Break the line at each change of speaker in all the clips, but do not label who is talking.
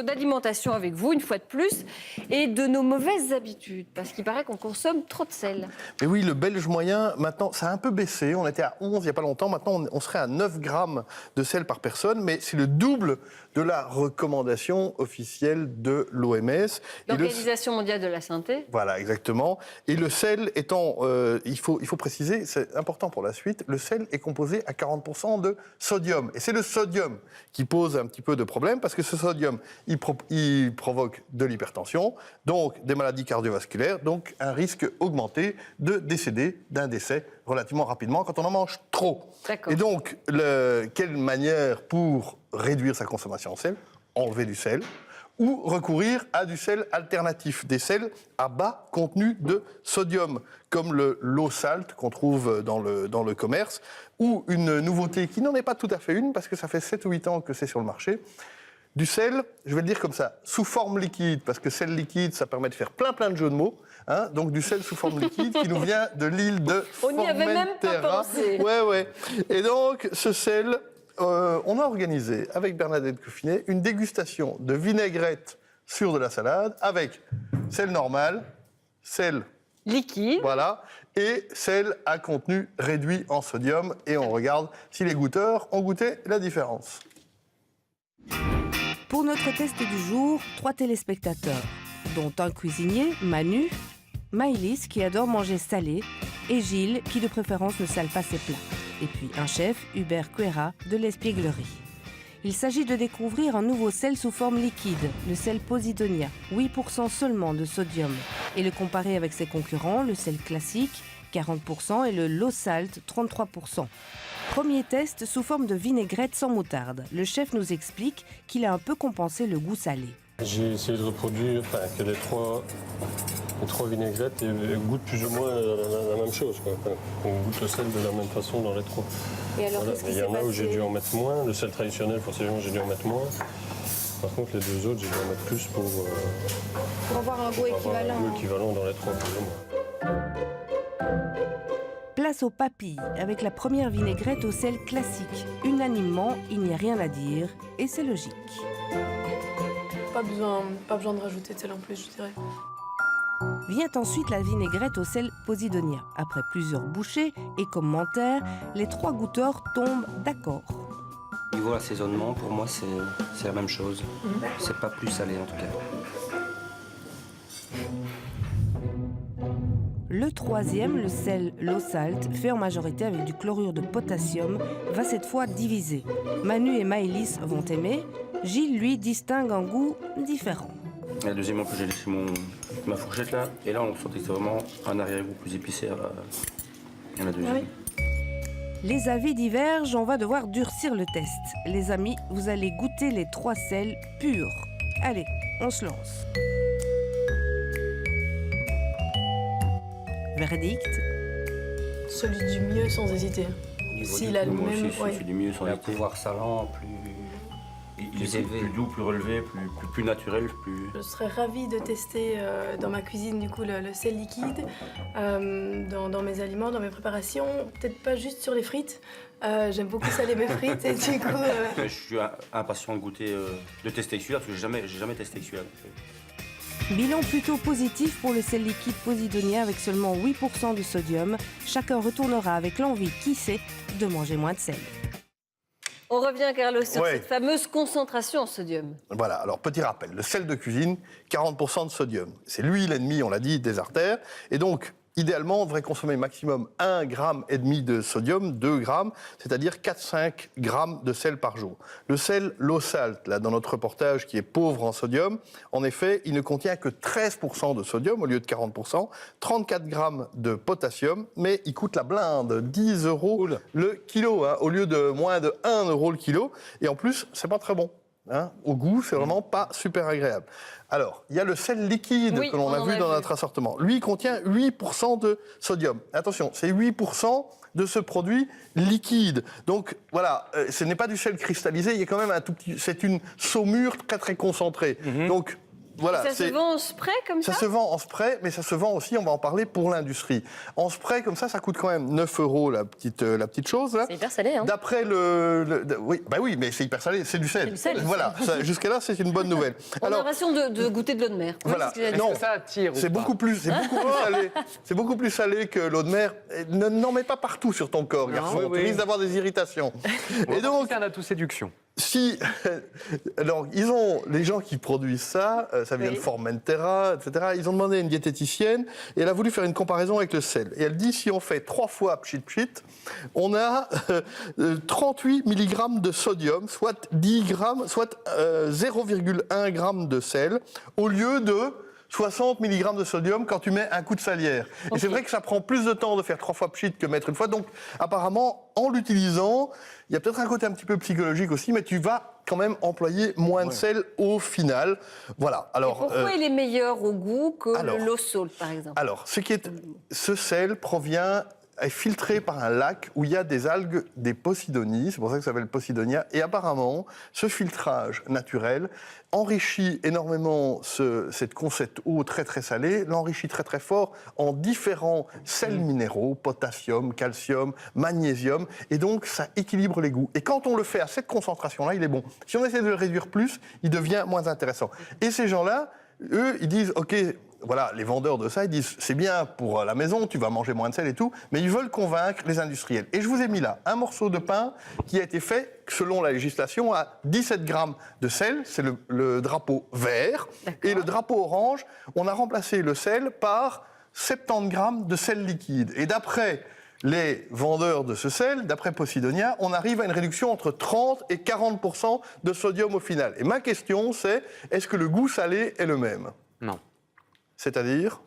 d'alimentation avec vous, une fois de plus, et de nos mauvaises habitudes, parce qu'il paraît qu'on consomme trop de sel.
Mais oui, le Belge moyen, maintenant, ça a un peu baissé. On était à 11 il n'y a pas longtemps. Maintenant, on serait à 9 grammes de sel par personne, mais c'est le double de la recommandation officielle de l'OMS.
L'Organisation mondiale de la santé.
Voilà, exactement. Et le sel étant, il faut préciser, c'est important pour la suite, le sel est composé à 40% de sodium. Et c'est le sodium qui pose un petit peu de problème, parce que ce sodium, il provoque de l'hypertension, donc des maladies cardiovasculaires, donc un risque augmenté de décéder d'un décès relativement rapidement quand on en mange trop.
D'accord.
Et donc, quelle manière pour réduire sa consommation en sel? Enlever du sel, ou recourir à du sel alternatif, des sels à bas contenu de sodium, comme le low salt qu'on trouve dans le commerce, ou une nouveauté qui n'en est pas tout à fait une, parce que ça fait 7 ou 8 ans que c'est sur le marché, du sel, je vais le dire comme ça, sous forme liquide, parce que sel liquide, ça permet de faire plein de jeux de mots, hein, donc du sel sous forme liquide qui nous vient de l'île de Formentera.
On n'y avait même pas pensé.
Ouais. Et donc, ce sel... on a organisé avec Bernadette Coffinet une dégustation de vinaigrette sur de la salade avec sel normal, sel
liquide,
voilà, et sel à contenu réduit en sodium. Et on regarde si les goûteurs ont goûté la différence.
Pour notre test du jour, 3 téléspectateurs, dont un cuisinier, Manu, Maëlys qui adore manger salé et Gilles qui de préférence ne sale pas ses plats. Et puis un chef, Hubert Cuera, de l'Espièglerie. Il s'agit de découvrir un nouveau sel sous forme liquide, le sel Posidonia, 8% seulement de sodium, et le comparer avec ses concurrents, le sel classique, 40%, et le low salt, 33%. Premier test sous forme de vinaigrette sans moutarde. Le chef nous explique qu'il a un peu compensé le goût salé.
J'ai essayé de reproduire que les trois vinaigrettes goûtent plus ou moins la même chose, quoi. On goûte le sel de la même façon dans les trois.
Et alors,
voilà.
qu'est-ce qui
Il y
s'est
en a où
passé?
j'ai dû en mettre moins. Le sel traditionnel, forcément, j'ai dû en mettre moins. Par contre, les deux autres, j'ai dû en mettre plus pour
avoir un goût équivalent.
Un goût équivalent dans les trois, plus ou moins.
Place aux papilles, avec la première vinaigrette au sel classique. Unanimement, il n'y a rien à dire, et c'est logique.
Pas besoin de rajouter de sel en plus, je dirais.
Vient ensuite la vinaigrette au sel Posidonia. Après plusieurs bouchées et commentaires, les 3 goûteurs tombent d'accord.
Niveau assaisonnement, pour moi, c'est la même chose. C'est pas plus salé en tout cas.
Le troisième, le sel low salt, fait en majorité avec du chlorure de potassium, va cette fois diviser. Manu et Maëlys vont aimer. Gilles, lui, distingue un goût différent.
La deuxième, en plus, j'ai laissé ma fourchette là. Et là, on sentait que c'était vraiment un arrière-goût plus épicé à la deuxième.
Oui.
Les avis divergent, on va devoir durcir le test. Les amis, vous allez goûter les 3 sels purs. Allez, on se lance. Verdict.
Celui du mieux sans hésiter. S'il a le
moi
même...
aussi, celui du mieux sans
Un
hésiter.
pouvoir salant plus élevé.
Plus doux, plus relevé, plus naturel, plus...
Je serais ravie de tester dans ma cuisine du coup le sel liquide, dans mes aliments, dans mes préparations. Peut-être pas juste sur les frites. J'aime beaucoup saler mes frites et du coup...
Je suis impatient de goûter, de tester celui-là, parce que j'ai jamais testé celui-là.
Bilan plutôt positif pour le sel liquide Posidonia avec seulement 8% de sodium. Chacun retournera avec l'envie, qui sait, de manger moins de sel.
On revient, Carlos, sur
Ouais.
cette fameuse concentration en sodium.
Voilà, alors petit rappel, le sel de cuisine, 40% de sodium. C'est lui l'ennemi, on l'a dit, des artères. Et donc, idéalement, on devrait consommer maximum 1,5 g de sodium, 2 grammes, c'est-à-dire 4-5 grammes de sel par jour. Le sel low salt, là, dans notre reportage, qui est pauvre en sodium, en effet, il ne contient que 13% de sodium au lieu de 40%, 34 grammes de potassium, mais il coûte la blinde, 10 € le kilo, hein, au lieu de moins de 1 € le kilo. Et en plus, c'est pas très bon. Hein, au goût, c'est vraiment pas super agréable. Alors, il y a le sel liquide que l'on a vu dans notre assortiment. Lui, il contient 8% de sodium. Attention, c'est 8% de ce produit liquide. Donc, voilà, ce n'est pas du sel cristallisé, il y a quand même un tout petit... C'est une saumure très, très concentrée. Donc, voilà,
Ça se vend en spray comme ça
ça se vend en spray, mais ça se vend aussi, on va en parler, pour l'industrie. En spray, comme ça coûte quand même 9 € la petite chose. Là.
C'est hyper salé, hein.
D'après oui, mais c'est hyper salé, c'est du sel.
C'est du sel.
Voilà, jusqu'à là, c'est une bonne nouvelle.
On a l'impression de goûter de l'eau de mer.
Voilà.
Oui, c'est ce que
Non,
Est-ce que ça attire
c'est
ou pas
beaucoup plus salé. C'est beaucoup plus salé que l'eau de mer. N'en mets pas partout sur ton corps, garçon.
oui,
Tu
oui.
risques d'avoir des irritations. Et donc,
c'est un atout séduction.
si, alors, les gens qui produisent ça, ça vient de Formentera, etc., ils ont demandé à une diététicienne et elle a voulu faire une comparaison avec le sel. Et elle dit, si on fait 3 fois pchit, on a 38 mg de sodium, soit 10 grammes, soit 0,1 g de sel, au lieu de 60 mg de sodium quand tu mets un coup de salière. Et c'est vrai que ça prend plus de temps de faire 3 fois pchit que mettre une fois. Donc, apparemment, en l'utilisant, il y a peut-être un côté un petit peu psychologique aussi, mais tu vas quand même employer moins de sel au final. Voilà. Alors,
pourquoi il est meilleur au goût que le low salt, par exemple?
Alors, ce sel est filtré par un lac où il y a des algues, des Posidonies, c'est pour ça que ça s'appelle Posidonia, et apparemment, ce filtrage naturel enrichit énormément cette eau très très salée, l'enrichit très très fort en différents sels minéraux, potassium, calcium, magnésium, et donc ça équilibre les goûts. Et quand on le fait à cette concentration-là, il est bon. Si on essaie de le réduire plus, il devient moins intéressant. Et ces gens-là, eux, ils disent, OK, voilà, les vendeurs de ça, ils disent, c'est bien pour la maison, tu vas manger moins de sel et tout, mais ils veulent convaincre les industriels. Et je vous ai mis là un morceau de pain qui a été fait, selon la législation, à 17 grammes de sel, c'est le drapeau vert, et le drapeau orange, on a remplacé le sel par 70 grammes de sel liquide. Et d'après les vendeurs de ce sel, d'après Posidonia, on arrive à une réduction entre 30 et 40% de sodium au final. Et ma question, c'est, est-ce que le goût salé est le même ?
Non.
C'est-à-dire ?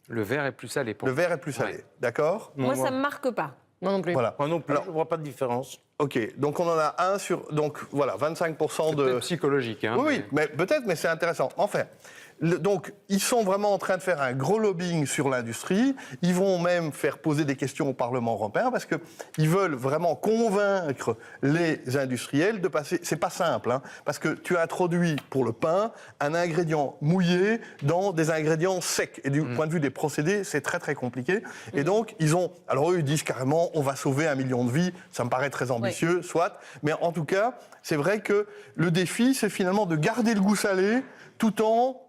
Le vert est plus salé. Pour
Le vert est plus salé,
Ouais.
d'accord ?
Moi, ça ne me marque pas. Moi non plus.
Voilà.
Moi non plus,
Alors,
je ne vois pas de différence.
Ok, donc on en a un sur... Donc voilà, 25%
C'est
de...
peut-être psychologique. Hein,
Oui, mais peut-être, mais c'est intéressant. Enfin, donc, ils sont vraiment en train de faire un gros lobbying sur l'industrie. Ils vont même faire poser des questions au Parlement européen parce qu'ils veulent vraiment convaincre les industriels de passer... C'est pas simple, hein, parce que tu introduis pour le pain un ingrédient mouillé dans des ingrédients secs. Et du point de vue des procédés, c'est très, très compliqué. Et donc, ils ont... Alors eux, ils disent carrément, on va sauver 1 million de vies. Ça me paraît très ambitieux, soit. Mais en tout cas, c'est vrai que le défi, c'est finalement de garder le goût salé tout en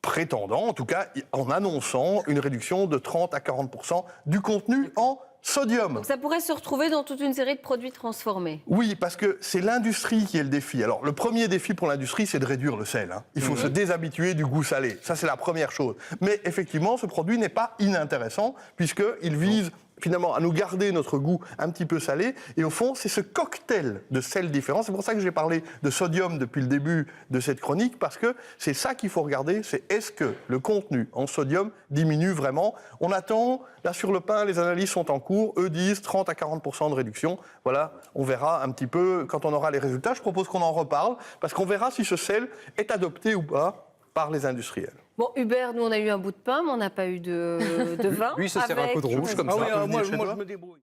prétendant, en tout cas, en annonçant une réduction de 30 à 40% du contenu en sodium.
Donc ça pourrait se retrouver dans toute une série de produits transformés.
Oui, parce que c'est l'industrie qui est le défi. Alors, le premier défi pour l'industrie, c'est de réduire le sel. Hein. Il faut se déshabituer du goût salé. Ça, c'est la première chose. Mais effectivement, ce produit n'est pas inintéressant, puisqu'il vise finalement à nous garder notre goût un petit peu salé. Et au fond, c'est ce cocktail de sel différents. C'est pour ça que j'ai parlé de sodium depuis le début de cette chronique, parce que c'est ça qu'il faut regarder, c'est est-ce que le contenu en sodium diminue vraiment. On attend, là sur le pain, les analyses sont en cours. Eux disent 30 à 40% de réduction. Voilà, on verra un petit peu quand on aura les résultats. Je propose qu'on en reparle, parce qu'on verra si ce sel est adopté ou pas par les industriels.
Bon, Hubert, nous, on a eu un bout de pain, mais on n'a pas eu de vin.
Lui, il se sert un
avec-
peu de rouge comme
Ah
ça.
oui,
peut
moi
venir chez
je
toi
me débrouille.